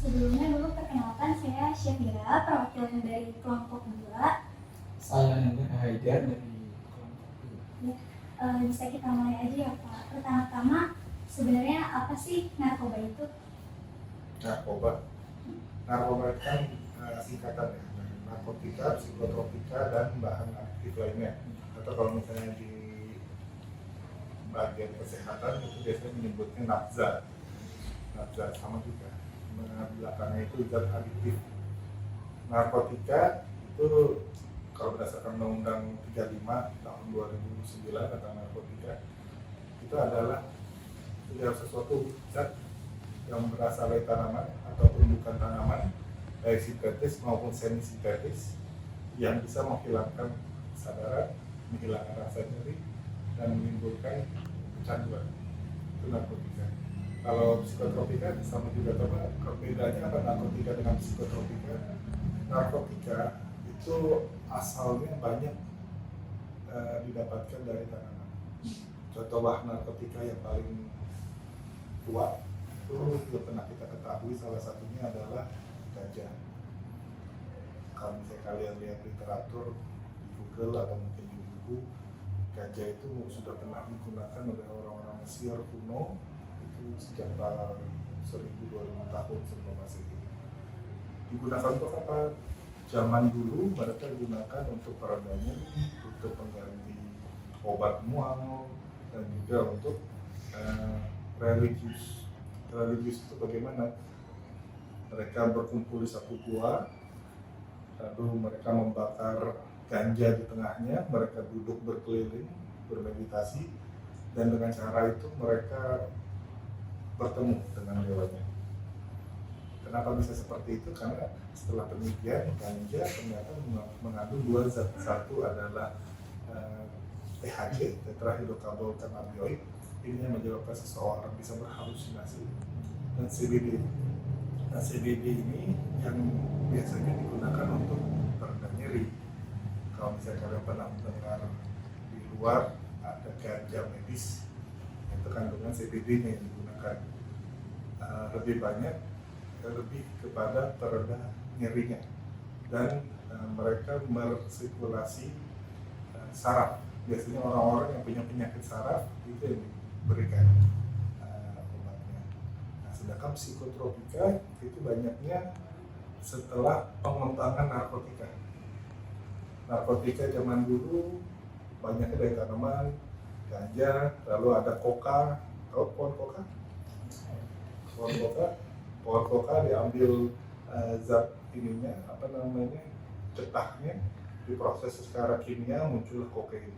Sebelumnya dulu perkenalkan saya Syafira, perwakilan dari kelompok 2. Saya Neneng Haidar dari kelompok 2. Bisa kita mulai aja ya Pak. Pertama-tama, sebenarnya apa sih narkoba itu? Narkoba itu kan singkatan ya, narkotika, psikotropika, dan bahan aktif lainnya. Atau kalau misalnya di bagian kesehatan itu biasanya menyebutnya nafza sama juga. Belakangnya itu zat adiktif. Narkotika itu kalau berdasarkan Undang-Undang 35 tahun 2009 tentang narkotika, itu adalah segala sesuatu zat yang berasal dari tanaman ataupun bukan tanaman, baik sintetis maupun semi sintetis, yang bisa menghilangkan kesadaran, menghilangkan rasa nyeri, dan menimbulkan kecanduan. Itu narkotika. Kalau psikotropika sama juga, coba bedanya apa narkotika dengan psikotropika? Narkotika itu asalnya banyak didapatkan dari tanaman. Contoh bahan narkotika yang paling kuat itu sudah pernah kita ketahui, salah satunya adalah ganja. Kalau misalnya kalian lihat literatur di Google atau mungkin di buku, ganja itu sudah pernah digunakan oleh orang-orang Mesir kuno itu sejak tahun 1000-2000 tahun sebelum Masehi. Digunakan untuk apa? Zaman dulu mereka digunakan untuk peredam nyeri, untuk pengganti obat mual, dan juga untuk religius. Religius itu bagaimana? Mereka berkumpul di satu gua, lalu mereka membakar ganja di tengahnya, mereka duduk berkeliling, bermeditasi, dan dengan cara itu mereka bertemu dengan dewanya. Kenapa bisa seperti itu? Karena setelah penelitian, ganja ternyata mengandung dua zat. Satu adalah THC, tetrahydrocannabinoid. Ini yang menyebabkan seseorang bisa berhalusinasi. Dan CBD. Nah, CBD ini yang biasanya digunakan untuk peredam nyeri. Kalau misalnya kalian pernah mendengar di luar ada ganja medis, itu kandungan CBD-nya yang digunakan. Lebih banyak, lebih kepada peredam nyerinya, dan mereka bersirkulasi saraf. Biasanya orang-orang yang punya penyakit saraf itu yang diberikan obatnya. Nah, sedangkan psikotropika itu banyaknya setelah pengembangan narkotika. Narkotika zaman dulu banyaknya dari tanaman, ganja, lalu ada koka. Tahu pohon koka? Pohon koka diambil zat ininya, getahnya, diproses secara kimia, muncullah kokain.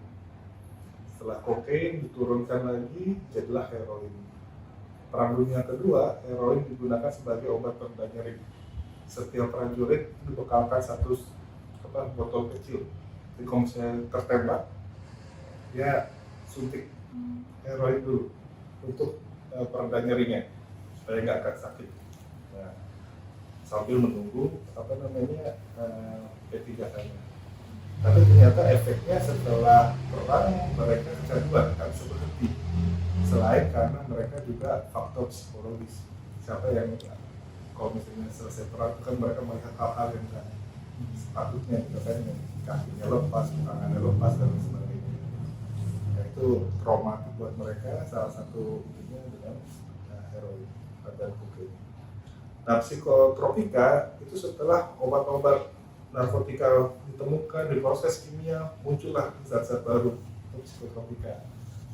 Setelah kokain diturunkan lagi, jadilah heroin. Perang Dunia Kedua, heroin digunakan sebagai obat peredam nyeri. Setiap prajurit dibekalkan satu botol kecil. Jadi kalau misalnya tertembak, dia suntik heroin dulu untuk peredam nyerinya, supaya nggak akan sakit. Nah, sambil menunggu P3K-nya. Tapi ternyata efeknya setelah perang mereka kecanduan, kan seperti selain karena mereka juga faktor psikologis. Siapa yang kalau misalnya selesai perang kan mereka melihat hal-hal yang kan sepatutnya, misalnya kakinya lepas, tangannya lepas, dan sebagainya. Nah, itu traumatik buat mereka. Salah satu itunya dengan heroin dan kokain. Nah, psikotropika itu setelah obat-obat narkotika ditemukan, diproses kimia, muncullah zat-zat baru untuk psikotropika.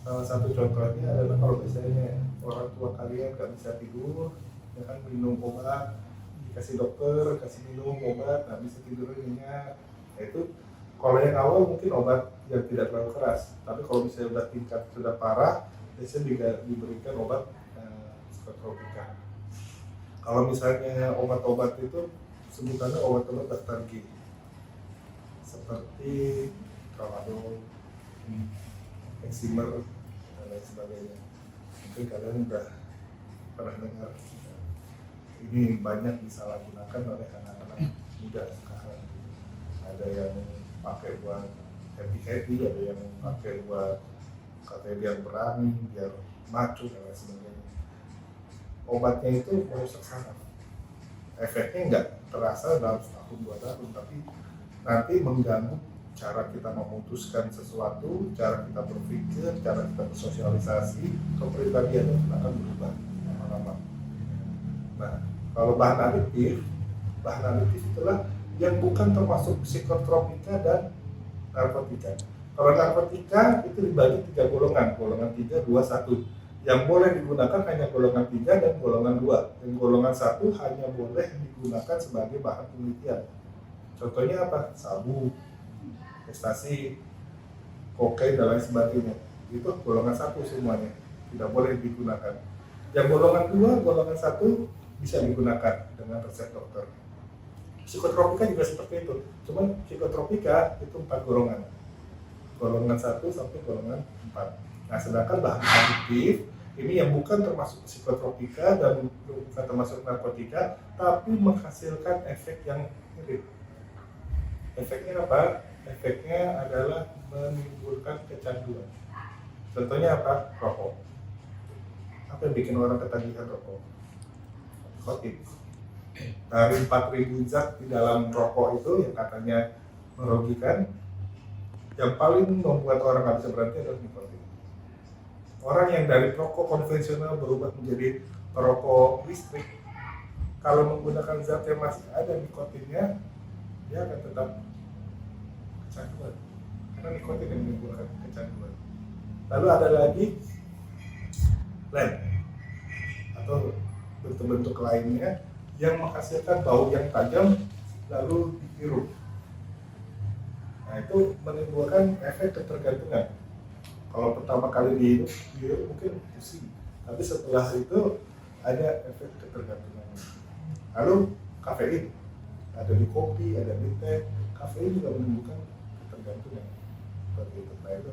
Salah satu contohnya adalah kalau misalnya orang tua kalian nggak bisa tidur, ya kan, minum obat, dikasih dokter, kasih minum obat, nggak bisa tidur nyenyak. Nah, itu kalau yang awal mungkin obat yang tidak terlalu keras, tapi kalau misalnya sudah tingkat sudah parah, biasanya juga diberikan obat psikotropika. Kalau misalnya obat-obat itu sebutannya obat-obat daftar G, seperti tramadol, eksimer, dan lain sebagainya. Mungkin kalian sudah pernah dengar. Ini banyak disalahgunakan oleh anak-anak muda sekarang. Ada yang pakai buat happy, ada yang pakai buat katanya biar berani, biar maco, dan lain sebagainya. Obatnya itu merusak saraf. efeknya nggak terasa dalam setahun 2 tahun, tapi nanti mengganggu cara kita memutuskan sesuatu, cara kita berpikir, cara kita bersosialisasi, kepribadian itu akan berubah lama-lama. Nah, kalau bahan aditif itulah yang bukan termasuk psikotropika dan narkotika. Kalau narkotika itu dibagi 3 golongan, golongan 3, 2, 1. Yang boleh digunakan hanya golongan 3 dan golongan 2. Yang golongan 1 hanya boleh digunakan sebagai bahan penelitian. Contohnya apa? Sabu, ekstasi, kokain, dan lain sebagainya. Itu golongan 1 semuanya, tidak boleh digunakan. Yang golongan 2, golongan 1 bisa digunakan dengan resep dokter. Psikotropika juga seperti itu, cuman psikotropika itu 4 golongan. Golongan 1 sampai golongan 4. Nah, sedangkan bahan aditif ini yang bukan termasuk psikotropika dan bukan termasuk narkotika, tapi menghasilkan efek yang mirip. Efeknya apa? Efeknya adalah menimbulkan kecanduan. Contohnya apa? Rokok. Apa yang bikin orang ketagihan rokok? Nikotin. Dari 4.000 zat di dalam rokok itu yang katanya merugikan, yang paling membuat orang nggak bisa berhenti adalah nikotin. Orang yang dari rokok konvensional berubah menjadi perokok listrik, kalau menggunakan zat yang masih ada nikotinnya, dia akan tetap kecanduan. Karena nikotin yang menimbulkan kecanduan. Lalu ada lagi lem atau bentuk-bentuk lainnya yang menghasilkan bau yang tajam lalu dihirup. Nah, itu menimbulkan efek ketergantungan. Kalau pertama kali dihirup mungkin pusing, tapi setelah itu ada efek ketergantungan. Lalu kafein, ada di kopi, ada di teh. Kafein juga menimbulkan ketergantungan. Seperti itu. Nah, itu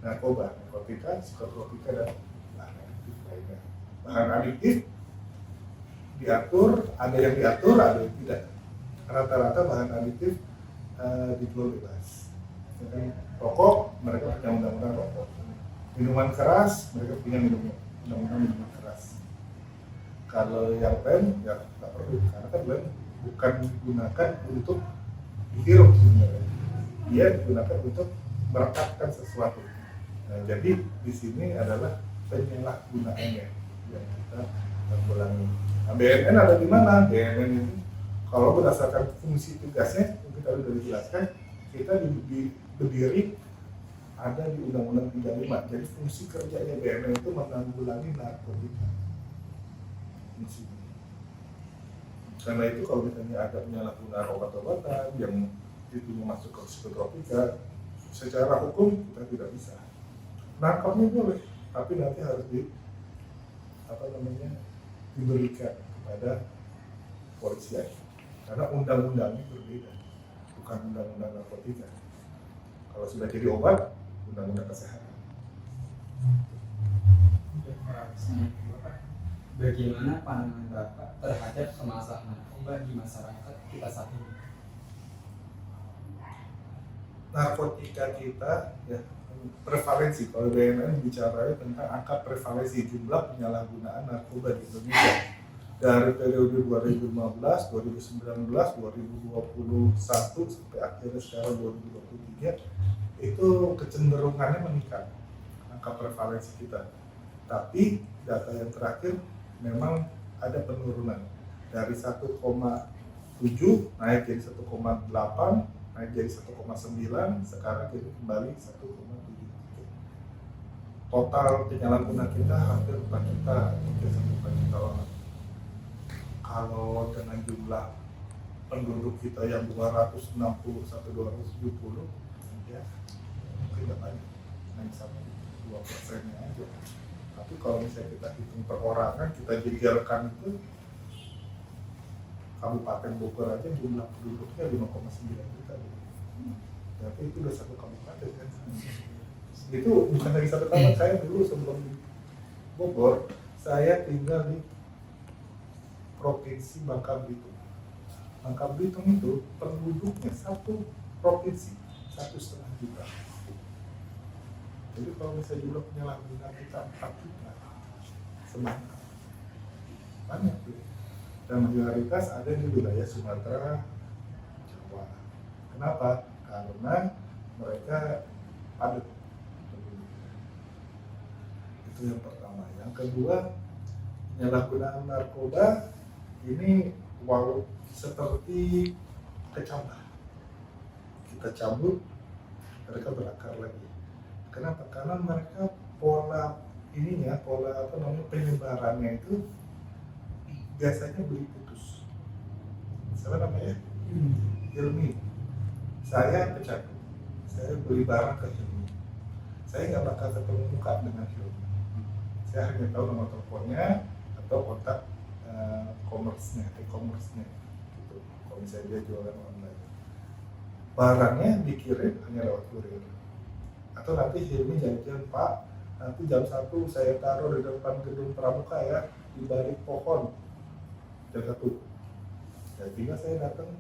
narkoba, narkotika, psikotropika, dan bahan aditif lainnya. Bahan aditif diatur, ada yang diatur, ada yang tidak. Rata-rata bahan aditif dijual bebas. Jadi, rokok, mereka punya undang-undang rokok. Minuman keras, mereka punya undang-undang minuman keras. Kalau yang lem, ya nggak perlu, karena kan lem bukan digunakan untuk dihirup sebenarnya. Dia digunakan untuk merekatkan sesuatu. Nah, jadi di sini adalah penyalahgunaannya yang kita tanggulangi. Nah, BNN ada di mana? BNN ini kalau berdasarkan fungsi tugasnya, mungkin tadi sudah dijelaskan, kita berdiri ada di Undang-Undang 35. Jadi fungsi kerjanya BNN itu menanggulangi narkotika. Fungsinya. Karena itu kalau misalnya ada penyalahgunaan obat-obatan yang itu masuk ke psikotropika, secara hukum kita tidak bisa. Nangkapnya boleh, tapi nanti harus diberikan kepada polisian. Karena undang-undangnya berbeda, bukan undang-undang narkotika. Kalau sudah jadi obat, undang-undang kesehatan. Bagaimana pandangan Bapak terhadap kemasalah narkoba di masyarakat kita saat ini? Narkotika kita, ya, prevalensi. Kalau BNN bicara tentang angka prevalensi jumlah penyalahgunaan narkoba di Indonesia dari periode 2015, 2019, 2021 sampai akhirnya sekarang 2023 itu kecenderungannya meningkat angka prevalensi kita. Tapi data yang terakhir memang ada penurunan dari 1,7 naik jadi 1,8, naik jadi 1,9, sekarang jadi kembali 1,7. Total penyalahguna kita hampir 4 juta, 3,4 juta orang. Kalau dengan jumlah penduduk kita yang 260 sampai 270, ya mungkin nggak banyak, hanya 1-2% aja. Tapi kalau misalnya kita hitung perorangan, kita jejerkan itu Kabupaten Bogor aja jumlah penduduknya 5,9 juta. Tapi itu udah satu kabupaten kan. Itu bukan lagi satu kabupaten. Saya dulu sebelum di Bogor, saya tinggal di Provinsi Bangka Belitung. Bangka Belitung itu penduduknya satu provinsi 1,5 juta. Jadi kalau misalnya jumlah penyalahgunaan kita 4 juta, sebanyak banyak tuh. dan mayoritas ada di wilayah Sumatera, Jawa. Kenapa? Karena mereka padat. Itu yang pertama. Yang kedua, penyalahgunaan narkoba ini seperti kecambah. Kita cabut, mereka berakar lagi. Kenapa? Karena mereka pola penyebarannya itu biasanya beli putus. Siapa namanya? Hilmi. Saya pecandu. Saya beli barang ke Hilmi. Saya nggak bakal ketemu muka dengan Hilmi. Saya hanya tahu nomor teleponnya atau kontak e-commerce-nya gitu. Kalau misalnya dia jualan online, barangnya dikirim hanya lewat kurir. Atau nanti Hilmi janjian, Pak, nanti jam 1 saya taruh di depan gedung Pramuka ya, di balik pohon jam 1. Ya tinggal saya datang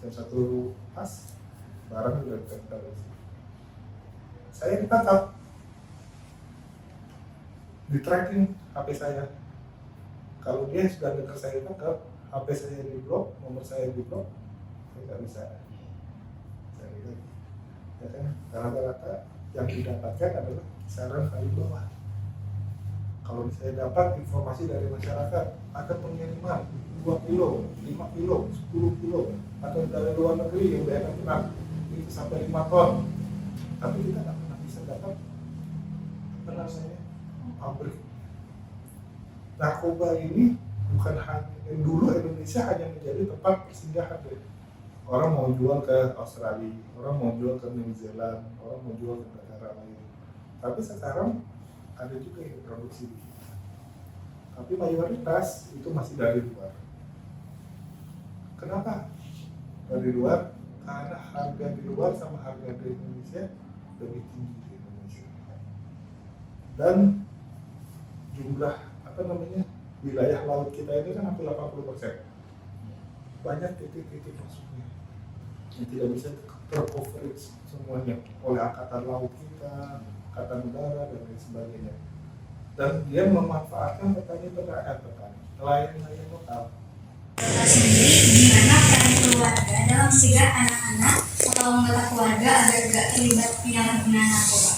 jam 1 pas, barang sudah ditempel. Saya ditangkap, di tracking HP saya. Kalau dia sudah dengar saya ditangkap, HP saya di blok, nomor saya di blok, saya nggak bisa. Ya kan, rata-rata yang didapatkan adalah kisaran kali bawah. Kalau saya dapat informasi dari masyarakat, ada pengiriman 2 kilo, 5 kilo, 10 kilo, atau dari luar negeri yang daerah tenang, itu sampai 5 ton. Tapi kita nggak pernah bisa dapat pabrik. Narkoba ini bukan hanya dulu Indonesia hanya menjadi tempat persinggahan deh. Orang mau jual ke Australia, orang mau jual ke New Zealand, orang mau jual ke negara lain. Tapi sekarang ada juga yang produksi di kita. Tapi mayoritas itu masih dari luar. Kenapa? Dari luar, karena harga di luar sama harga di Indonesia lebih tinggi di Indonesia. Dan jumlah wilayah laut kita ini kan hampir 80%. Banyak titik-titik masuknya yang tidak bisa tercoverage semuanya oleh angkatan laut kita, angkatan udara dan lain sebagainya. Dan dia memanfaatkan nelayan lokal. Sendiri, gimana peran keluarga dalam mencegah anak-anak atau anggota keluarga agar tidak terlibat penyalahgunaan narkoba?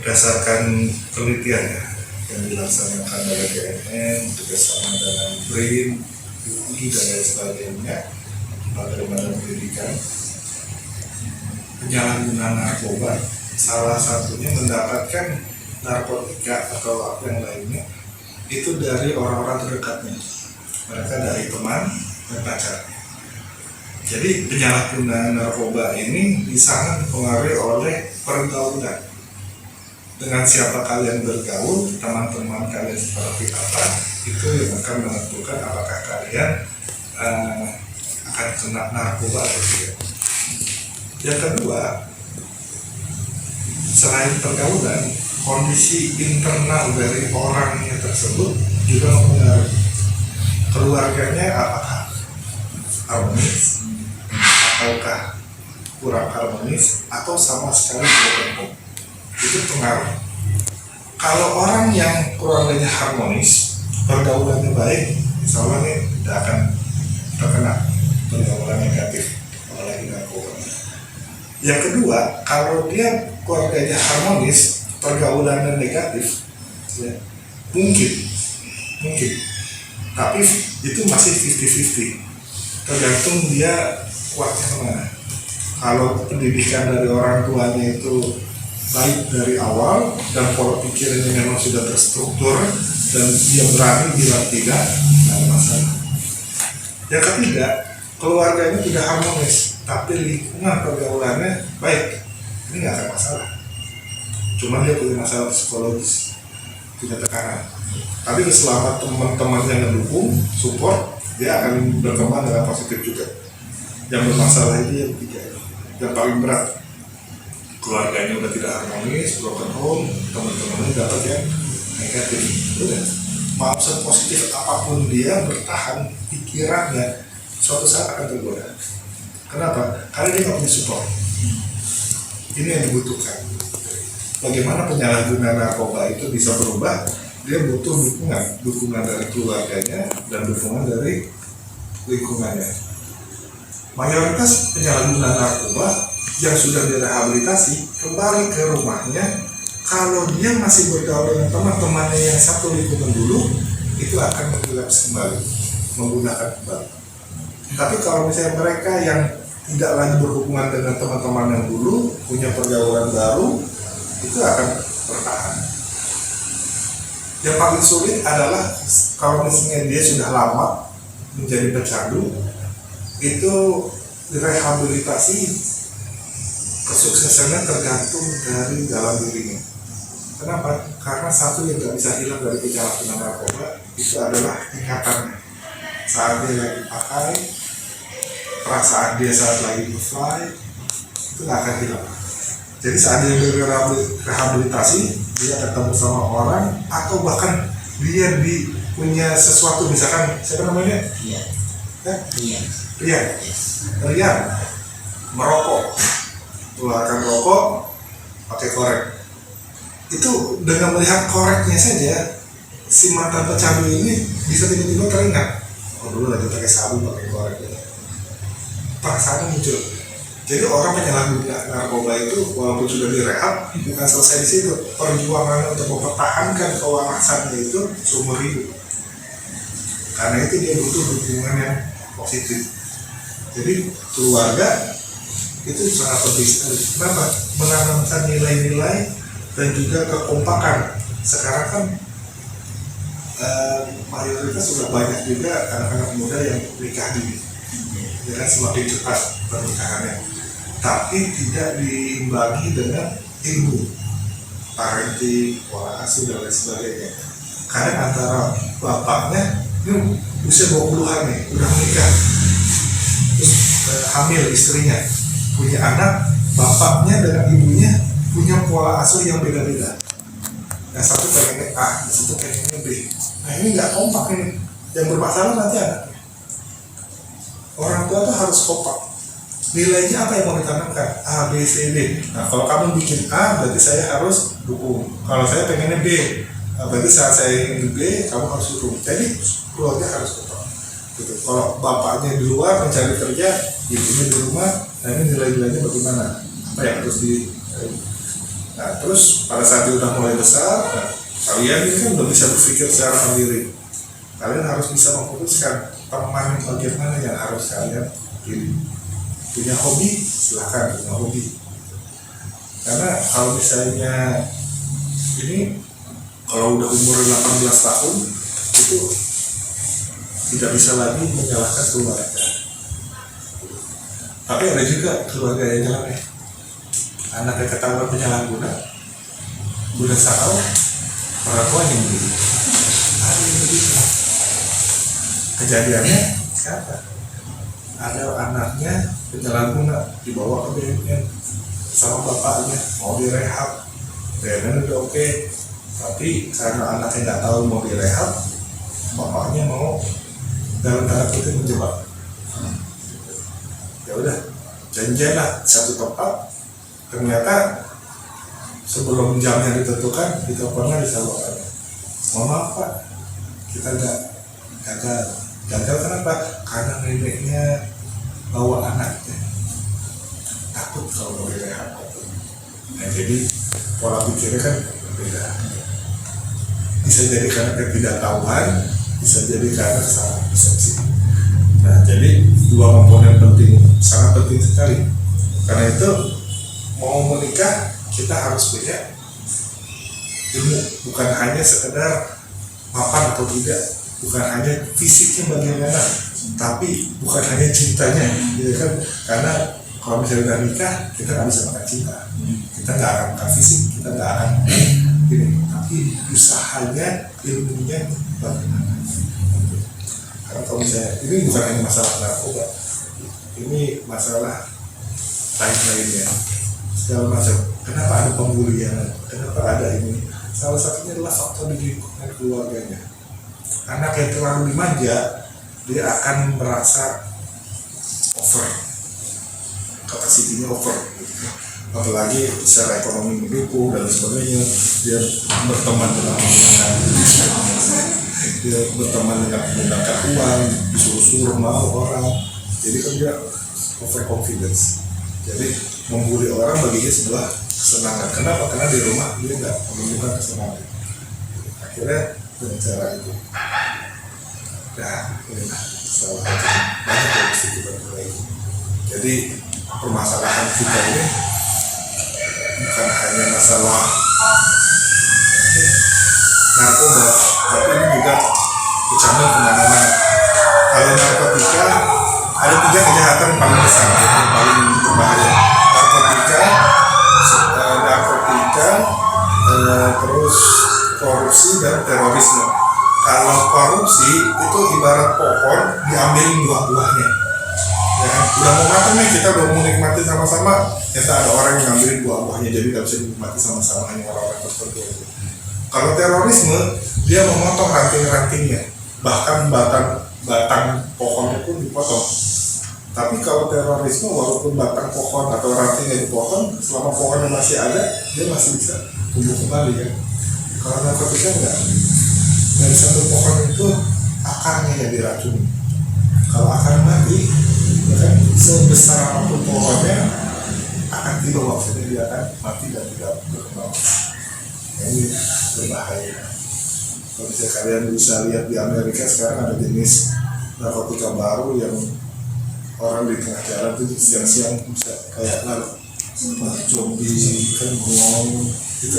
Berdasarkan penelitian yang dilaksanakan oleh BNN bekerjasama dengan BRIN, UI dan lain sebagainya, Badan Pendidikan, penyalahgunaan narkoba salah satunya mendapatkan narkotika atau apa yang lainnya itu dari orang-orang terdekatnya, mereka dari teman dan pacar. Jadi penyalahgunaan narkoba ini sangat dipengaruhi oleh pergaulan. Dengan siapa kalian bergaul, teman-teman kalian seperti apa, itu yang akan menentukan apakah kalian akan kena narkoba atau tidak. Yang kedua, selain pergaulan, kondisi internal dari orangnya tersebut juga mempengaruhi. Keluarganya apakah harmonis, ataukah kurang harmonis, atau sama sekali tidak, itu pengaruh. Kalau orang yang keluarganya harmonis, pergaulannya baik, insya Allah ini tidak akan terkena pergaulan negatif, apalagi narkoba. Yang kedua, kalau dia keluarganya harmonis, pergaulannya negatif, ya, mungkin, tapi itu masih 50-50, tergantung dia kuatnya kemana. Kalau pendidikan dari orang tuanya itu baik dari awal dan pola pikirnya memang sudah terstruktur dan dia berani bilang tidak, tidak ada masalah. Yang ketiga, keluarganya tidak harmonis, tapi lingkungan pergaulannya baik, ini nggak ada masalah. Cuma dia punya masalah psikologis, punya tekanan. Tapi selama teman-temannya mendukung, support, dia akan berkembang dengan positif juga. Yang bermasalah itu yang ketiga, yang paling berat. Keluarganya udah tidak harmonis, broken home, teman-temannya dapat yang negatif. Udah, mau sepositif apapun dia bertahan, pikirannya suatu saat akan tergoda. Kenapa? Karena dia nggak punya support. Ini yang dibutuhkan. Bagaimana penyalahgunaan narkoba itu bisa berubah dia butuh dukungan dari keluarganya dan dukungan dari lingkungannya. Mayoritas penyalahguna narkoba yang sudah direhabilitasi kembali ke rumahnya, kalau dia masih bergaul dengan teman-temannya yang satu lingkungan dulu, itu akan relapse kembali, menggunakan kembali. Tapi kalau misalnya mereka yang tidak lagi berhubungan dengan teman-teman yang dulu, punya pergaulan baru, itu akan bertahan. Yang paling sulit adalah kalau misalnya dia sudah lama menjadi pecandu, itu rehabilitasi kesuksesannya tergantung dari dalam dirinya. Kenapa? Karena satu yang tidak bisa hilang dari penyalahgunaan narkoba itu adalah ingatannya. Saat dia lagi pakai, perasaan dia saat lagi fly, itu nggak akan hilang. Jadi saat dia rehabilitasi, dia ketemu sama orang, atau bahkan dia punya sesuatu, misalkan siapa namanya? Rian merokok, keluarkan rokok, pakai korek. Itu dengan melihat koreknya saja, si mantan pecandu ini bisa tiba-tiba teringat, oh dulu lagi pakai sabu, pakai korek. Perasaan muncul. Jadi orang penyalahguna narkoba itu walaupun sudah direhab, bukan selesai di situ. Perjuangan untuk mempertahankan kewarasannya itu seumur hidup. Karena itu dia butuh dukungan yang positif. Jadi keluarga itu sangat penting sekali. Kenapa? Menanamkan nilai-nilai dan juga kekompakan. Sekarang kan mayoritas sudah banyak juga anak-anak muda yang nikah dini. Ya kan, semakin cepat pernikahannya, tapi tidak diimbangi dengan ilmu parenting, pola asuh dan lain sebagainya. Kadang antara bapaknya ini usia 20-an nih, udah menikah, terus hamil istrinya, punya anak, bapaknya dengan ibunya punya pola asuh yang beda-beda. Yang satu pengennya A, yang satu pengennya B. Nah ini nggak kompak ini, yang bermasalah nanti anaknya. Orang tua tuh harus kompak. Nilainya apa yang mau ditanamkan? A, B, C, D. Nah kalau kamu bikin A, berarti saya harus dukung. Kalau saya pengennya B, berarti saat saya ingin B, kamu harus dukung. Jadi keluarga harus kompak. Gitu. Kalau bapaknya di luar mencari kerja, ibunya di rumah, nah ini nilai-nilainya bagaimana? Apa yang harus di... Nah terus pada saat dia udah mulai besar, nah, kalian ini kan udah bisa berpikir secara mandiri. Kalian harus bisa memutuskan teman bagian mana yang harus kalian pilih. Punya hobi, silahkan punya hobi. Karena kalau misalnya ini, kalau udah umur 18 tahun, itu tidak bisa lagi menyalahkan keluarga. Tapi ada juga keluarga yang nyalahin. Anaknya ketahuan penyalahguna, udah sakau, orang tua yang begitu. Ada yang begitu. Kejadiannya siapa? Ada anaknya penyalahguna dibawa ke BNN sama bapaknya, mau direhab, BNN udah oke, tapi karena anaknya nggak tahu mau direhab, bapaknya mau dalam tanda kutip menjebak. Ya udah, janjian lah satu tempat. Ternyata sebelum jamnya ditentukan, diteleponnya di bapaknya, mohon maaf Pak, kita nggak gagal kenapa? Karena neneknya bawa anaknya, takut kalau mau direhab. Nah jadi pola pikirnya kan berbeda. Bisa jadi karena ketidaktahuan, bisa jadi karena salah persepsi. Nah jadi dua komponen penting, sangat penting sekali. Karena itu mau menikah kita harus punya ilmu, bukan hanya sekedar mapan atau tidak, bukan hanya fisiknya bagaimana, tapi bukan hanya cintanya, gitu kan? Karena kalau misalnya udah nikah, kita nggak bisa makan cinta, kita nggak akan makan fisik, kita nggak akan ini, tapi usahanya, ilmunya bagaimana. Karena kalau misalnya ini bukan hanya masalah narkoba, ini masalah lain-lainnya, segala macam. Kenapa ada pembulian? Kenapa ada ini? Salah satunya adalah faktor di lingkungan keluarganya. Anak yang terlalu dimanja, dia akan merasa over, kapasitinya over. apalagi secara ekonomi mendukung dan sebagainya. Dia berteman dengan menggunakan uang, disuruh-suruh mau orang, jadi kan dia overconfidence. Jadi membuli orang baginya sebuah kesenangan. Kenapa? Karena di rumah dia nggak menemukan kesenangan. Akhirnya dengan cara itu, nah ini salah satu banyak yang mesti kita perbaiki. Jadi permasalahan kita ini bukan hanya masalah narkoba, tapi ini juga bercanda kemana-mana. Kalau narkotika, ada 3 kejahatan yang paling besar, yang paling berbahaya. Narkotika, terus korupsi dan terorisme. Kalau korupsi itu ibarat pohon diambilin buah-buahnya. Ya, udah mau matang nih, kita udah mau nikmati sama-sama, ternyata ada orang yang ngambilin buah-buahnya, jadi nggak bisa dinikmati sama-sama, hanya orang-orang tertentu aja. Kalau terorisme, dia memotong ranting-rantingnya, bahkan batang pohonnya pun dipotong. Tapi kalau terorisme, walaupun batang pohon atau rantingnya dipotong, selama pohonnya masih ada, dia masih bisa tumbuh kembali kan. Kalau narkotika enggak, dari satu pohon itu akarnya yang diracuni. Kalau akar mati, ya kan, sebesar apapun pohonnya akan dibawa, jadi dia akan mati dan tidak berkembang. Ini berbahaya. Kalau misalnya kalian bisa lihat di Amerika sekarang ada jenis narkotika baru yang orang di tengah jalan itu siang-siang bisa kayak zombie kan bengong itu,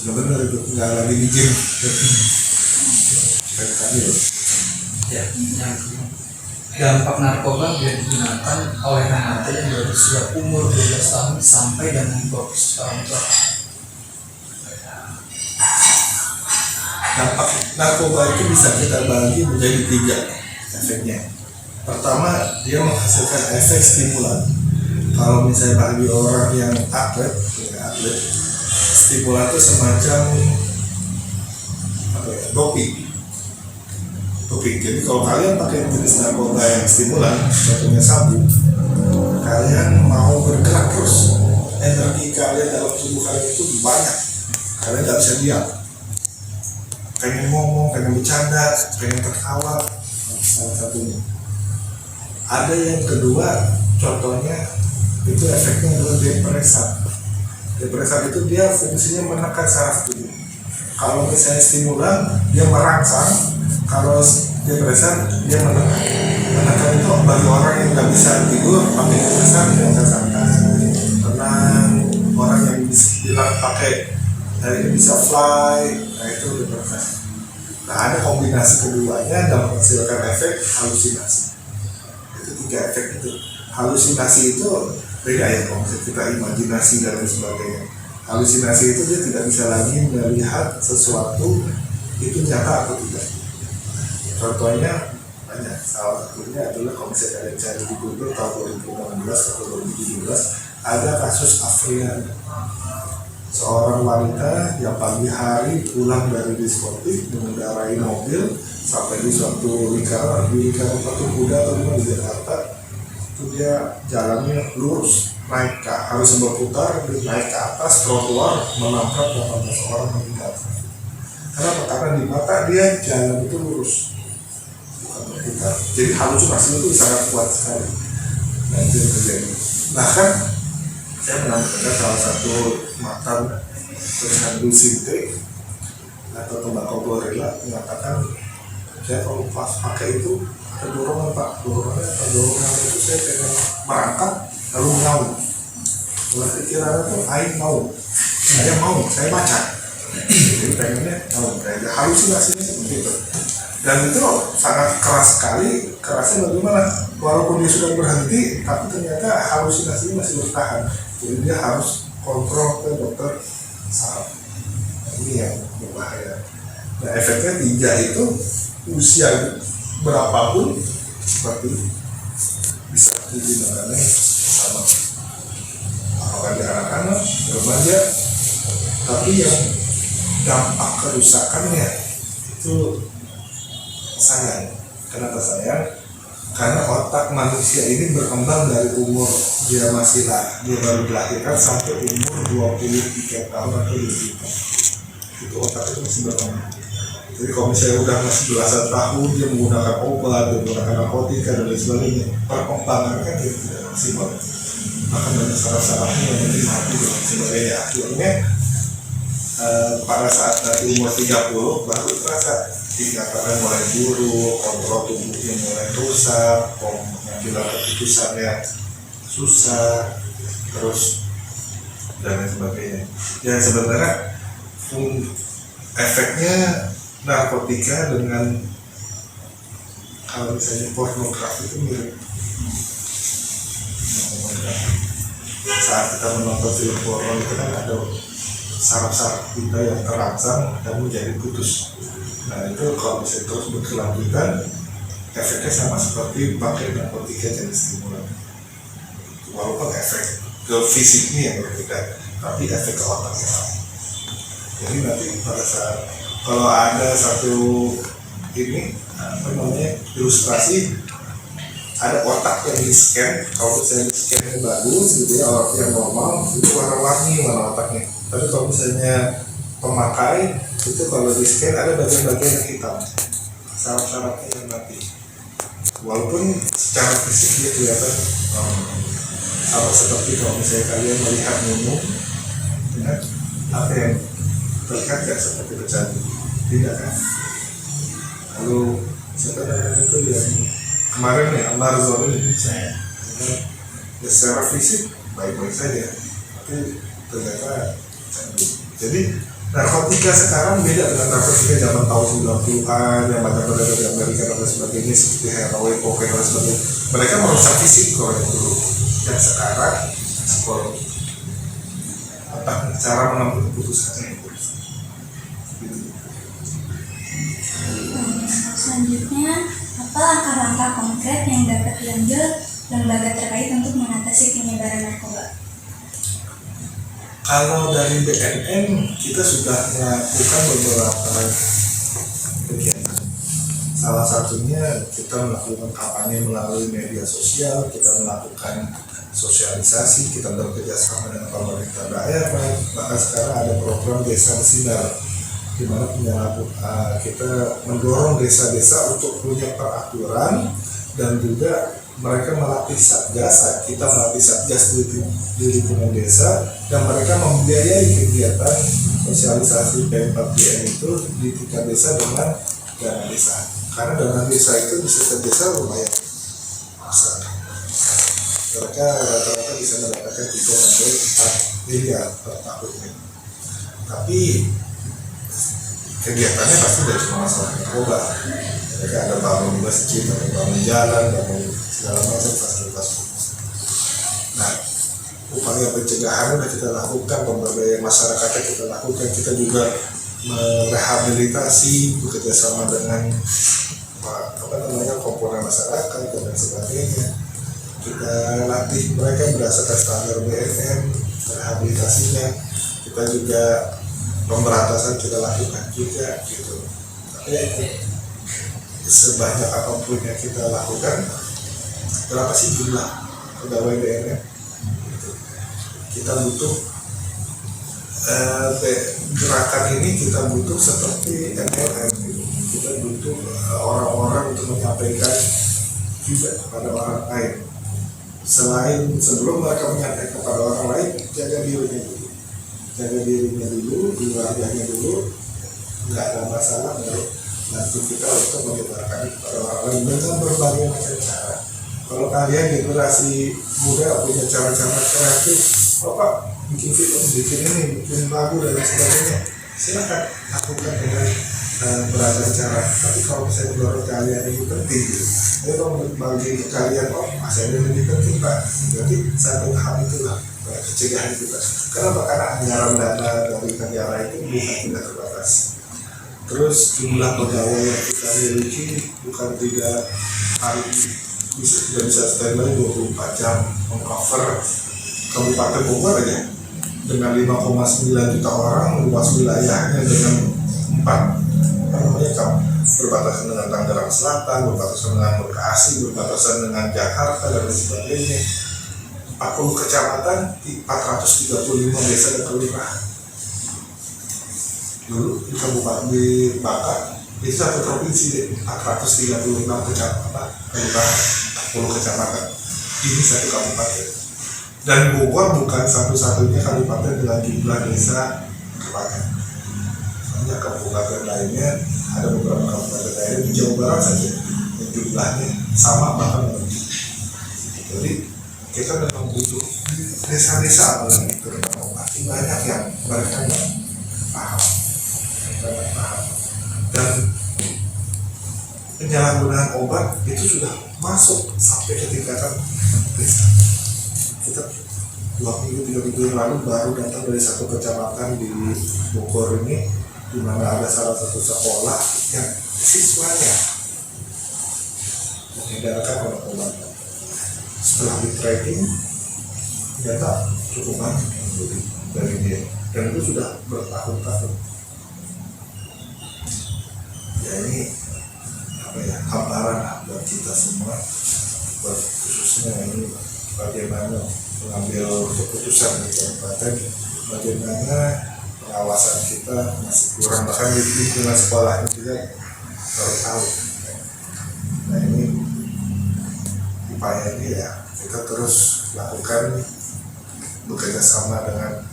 benar-benar itu nggak lagi di game. Kayak tadi loh. Ya, yang dampak narkoba bisa digunakan oleh remaja yang berusia umur 12 tahun sampai dengan 20 tahun ke atas. Dampak narkoba itu bisa kita bagi menjadi 3 efeknya. Pertama, dia menghasilkan efek stimulan. Kalau misalnya bagi orang yang atlet, stimulan itu semacam doping. Jadi kalau kalian pakai jenis narkoba yang stimulan, contohnya sabu, kalian mau bergerak terus, energi kalian dalam tubuh kalian itu banyak, kalian nggak bisa diam, pengen ngomong, pengen bercanda, pengen tertawa, salah satunya. Ada yang kedua, contohnya itu efeknya adalah depresan. Depresan itu dia fungsinya menekan saraf tubuh. Kalau misalnya stimulan, dia merangsang. Kalau depresan, dia menekan. Menekan itu bagi orang yang nggak bisa tidur, pakai depresan, dia nggak santai, tenang. Orang yang bilang pakai bisa fly, nah itu depresan. Nah ada kombinasi keduanya dan menghasilkan efek halusinasi. Itu 3 efek itu. Halusinasi itu beda ya, kalau kita imajinasi dan lain sebagainya. Halusinasi itu dia tidak bisa lagi melihat sesuatu itu nyata atau tidak. Contohnya banyak, salah satunya adalah kalau misalnya kalian cari di Google tahun 2016 atau 2017 ada kasus Afrian, seorang wanita yang pagi hari pulang dari diskotik mengendarai mobil sampai di suatu lingkaran Patung Kuda atau di Jakarta. Itu dia jalannya lurus, harus berputar, naik ke atas trotoar, menabrak 18 orang meninggal. Kenapa? Karena di mata dia jalan itu lurus, bukan berputar. Jadi halusinasi itu sangat kuat sekali. Nah itu yang terjadi. Bahkan saya pernah mendengar salah satu mantan pecandu sintek atau tembakau gorila mengatakan, saya kalau pas pakai itu ada dorongan pak, dorongan itu saya pengen merangkak lalu nyawa. Kalau pikiran itu, saya mau, saya baca. Jadi pengennya tahu, kayak halusinasinya seperti itu. Dan itu sangat keras sekali. Kerasnya bagaimana? Walaupun dia sudah berhenti, tapi ternyata halusinasinya masih bertahan. Jadi dia harus kontrol ke dokter saraf. Ini yang berbahaya. Nah efeknya 3 itu usia berapapun seperti bisa digunakannya sama. Apakah di anak-anak, remaja, tapi yang dampak kerusakannya itu sayang. Kenapa sayang? Karena otak manusia ini berkembang dari umur dia baru dilahirkan sampai umur 23 tahun atau lebih. Itu otak itu masih berkembang. Jadi kalau misalnya udah masih belasan tahun dia menggunakan obat, dia menggunakan narkotika dan lain sebagainya, perkembangan kan dia tidak maksimal. Maka banyak saraf-sarafnya yang nanti mati dan lain sebagainya. Akhirnya pada saat nanti umur 30 baru terasa tingkatan mulai buruk, kontrol tubuhnya mulai rusak, pengambilan keputusannya susah, terus dan lain sebagainya. Ya sebenarnya efeknya narkotika dengan kalau misalnya pornografi itu mirip. Saat kita menonton film porno itu kan ada saraf-saraf kita yang terangsang dan menjadi putus. Nah itu kalau misalnya terus berkelanjutan, efeknya sama seperti pakai narkotika jenis stimulan. Walaupun efek ke fisiknya yang berbeda, tapi efek ke otaknya sama. Jadi nanti pada saat kalau ada satu ini apa namanya ilustrasi, ada otak yang di scan, kalau misalnya di scan yang bagus gitu ya, orang yang normal itu warna-warni warna otaknya. Tapi kalau misalnya pemakai itu kalau di scan ada bagian-bagian yang hitam, saraf-sarafnya yang mati. Walaupun secara fisik dia kelihatan sama seperti kalau misalnya kalian melihat nyamuk, ya, apa yang terlihat kan seperti kecandu, tidak kan? Lalu sekarang itu yang kemarin ya Marzon ini saya, ya, secara fisik baik-baik saja, tapi ternyata candu. Jadi narkotika sekarang beda dengan narkotika zaman tahun 90-an yang banyak berada di Amerika dan sebagainya seperti heroin, kokain dan sebagainya. Mereka merusak fisik kalau yang dulu. Yang sekarang psikologi. Otak cara mengambil keputusannya itu. Selanjutnya, apa langkah-langkah konkret yang dapat diambil lembaga terkait untuk mengatasi penyebaran narkoba? Kalau dari BNN kita sudah melakukan beberapa kegiatan. Salah satunya kita melakukan kampanye melalui media sosial, kita melakukan sosialisasi, kita bekerja sama dengan pemerintah daerah. Bahkan sekarang ada program desa bersinar, di mana kita mendorong desa-desa untuk punya peraturan dan juga mereka melatih satgas, kita melatih satgas di lingkungan desa dan mereka membiayai kegiatan sosialisasi P4GN itu di tingkat desa dengan dana desa. Karena dana desa itu di setiap desa lumayan besar. Mereka rata-rata bisa mendapatkan 3 sampai 4 miliar per tahunnya. Tapi kegiatannya pasti tidak cuma masalah narkoba. Mereka ada bangun masjid, ada bangun jalan, bangun segala macam fasilitas. Nah, upaya pencegahan sudah kita lakukan, pemberdayaan masyarakatnya kita lakukan, kita juga merehabilitasi bekerjasama dengan komponen masyarakat dan sebagainya. Kita latih mereka berdasarkan standar BNN rehabilitasinya. Kita juga pemberantasan kita lakukan juga gitu. Tapi sebanyak apapun yang kita lakukan, berapa sih jumlah pegawai BNN? Gitu. Kita butuh gerakan ini kita butuh seperti MLM gitu. Kita butuh orang-orang untuk menyampaikan juga kepada orang lain. Selain sebelum mereka menyampaikan kepada orang lain, jaga dirinya dulu. Jaga dirinya dulu, keluarganya dulu, nggak ada masalah, baru nanti kita untuk menyebarkan kepada orang lain dengan berbagai macam cara. Kalau kalian generasi muda punya cara-cara kreatif, Bapak bikin film, bikin ini, bikin lagu dan sebagainya, silakan lakukan dengan beragam cara. Tapi kalau misalnya menurut kalian ini penting, gitu. Jadi kalau bagi kalian, masa ini lebih penting Pak, berarti satu hal itulah pencegahan kita. Kenapa? Karena anggaran dana dari negara itu bukan tidak terbatas. Terus jumlah pegawai yang kita miliki bukan tidak bisa standby 24 jam mengcover Kabupaten Bogor aja dengan 5,9 juta orang, luas wilayahnya dengan 4 berbatasan dengan Tangerang Selatan, berbatasan dengan Bekasi, berbatasan dengan Jakarta dan lain sebagainya. 40 kecamatan, 435 desa dan kelurahan. Dulu di Kabupaten di Batak itu satu provinsi deh, 436 kecamatan, kelurahan, 40 kecamatan. Ini satu kabupaten. Dan Bogor bukan satu-satunya kabupaten dengan jumlah desa terbanyak. Banyak kabupaten lainnya, ada beberapa kabupaten lainnya di Jawa Barat saja yang jumlahnya sama bahkan lebih. Jadi kita memang butuh desa-desa apalagi terutama masih banyak yang mereka nggak paham, dan penyalahgunaan obat itu sudah masuk sampai ke tingkatan desa. Kita 2 minggu 3 minggu yang lalu baru datang dari satu kecamatan di Bogor ini, di mana ada salah satu sekolah yang siswanya mengedarkan obat. Setelah di tracking ternyata cukup banyak yang beli dari dia, dan itu sudah bertahun-tahun. Ya ini apa ya, gambaran buat kita semua, buat khususnya ini bagaimana mengambil keputusan di kabupaten, bagaimana pengawasan kita masih kurang, bahkan di lingkungan sekolah juga baru tahu. Nah ini upaya ini ya kita terus lakukan bekerja sama dengan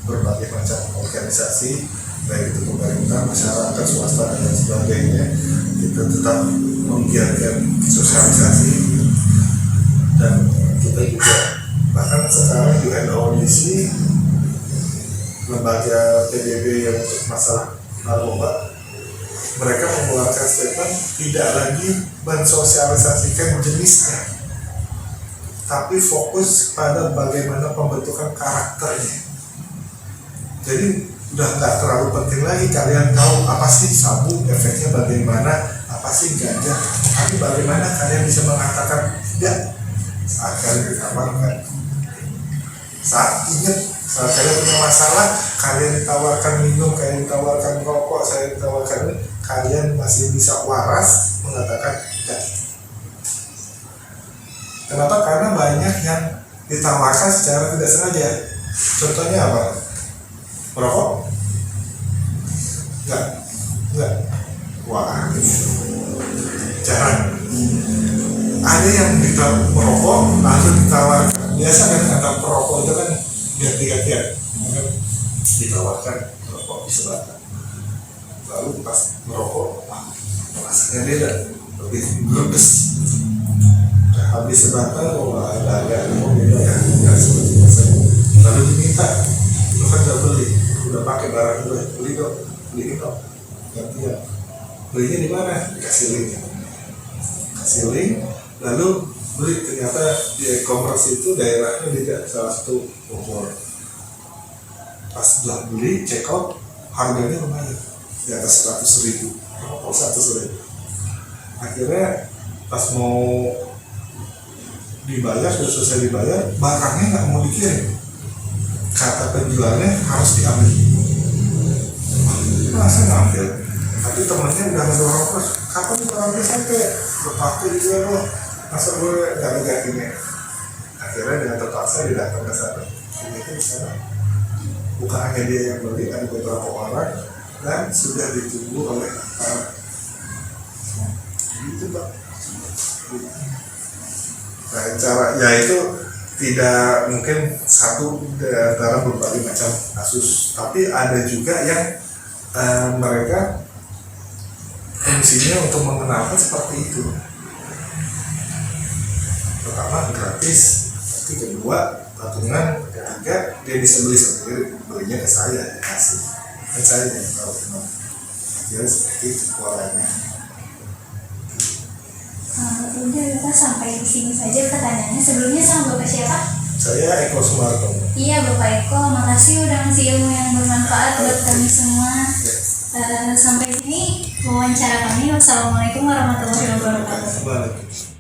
berbagai macam organisasi, baik itu pemerintah, masyarakat, swasta dan lain sebagainya. Kita tetap menggiatkan sosialisasi, dan kita juga bahkan sekarang juga ada audisi lembaga PBB yang untuk masalah narkoba. Mereka mengeluarkan statement tidak lagi mensosialisasikan jenisnya, tapi fokus pada bagaimana pembentukan karakternya. Jadi udah nggak terlalu penting lagi kalian tahu apa sih sabu, efeknya bagaimana, apa sih ganja, tapi bagaimana kalian bisa mengatakan tidak saat kalian ditawarkan. Saat kalian punya masalah, kalian ditawarkan minum, kalian ditawarkan rokok, saya ditawarkan ini, kalian masih bisa waras mengatakan tidak. Kenapa? Karena banyak yang ditawarkan secara tidak sengaja. Contohnya apa? Merokok? Enggak. Wah, jarang. Ada yang merokok lalu ditawarkan. Biasa kan kata perokok itu kan ganti-gantian, ditawarkan merokok di sebelah. Lalu pas merokok, rasanya beda, lebih gerbes. Habis sebatang, ada beda ya seperti biasa. Lalu diminta, lu kan udah beli, udah pakai barang gue, beliin dong, gantian. Belinya di mana? Dikasih link, lalu beli. Ternyata di e-commerce itu daerahnya tidak salah satu Bogor. Pas udah beli, check out, harganya lumayan, di atas 100.000, 100.000. Akhirnya pas mau dibayar, sudah selesai dibayar, barangnya nggak mau dikirim. Kata penjualnya harus diambil. Masa ngambil? Tapi temannya udah ngedorong terus, kapan barangnya sampai? Berpakai juga loh, masa gue nggak gantinya? Akhirnya dengan terpaksa dia datang ke sana. Ternyata di sana bukan hanya dia yang beli, ada beberapa orang dan sudah ditunggu oleh para. Gitu Pak. Nah, cara ya itu tidak mungkin satu antara berbagai macam kasus, tapi ada juga yang mereka fungsinya untuk mengenalkan seperti itu. Pertama gratis, tapi kedua patungan, ketiga dia bisa beli sendiri, belinya ke saya, kasih kan saya yang tahu kenal. Jadi seperti itu polanya. Udah kita sampai di sini saja pertanyaannya. Sebelumnya sama Bapak siapa? Saya Eko Sumarto. Iya Bapak Eko, makasih udah ngasih ilmu yang bermanfaat buat kami semua. Sampai sini wawancara kami. Wassalamualaikum warahmatullahi wabarakatuh. Waalaikumsalam.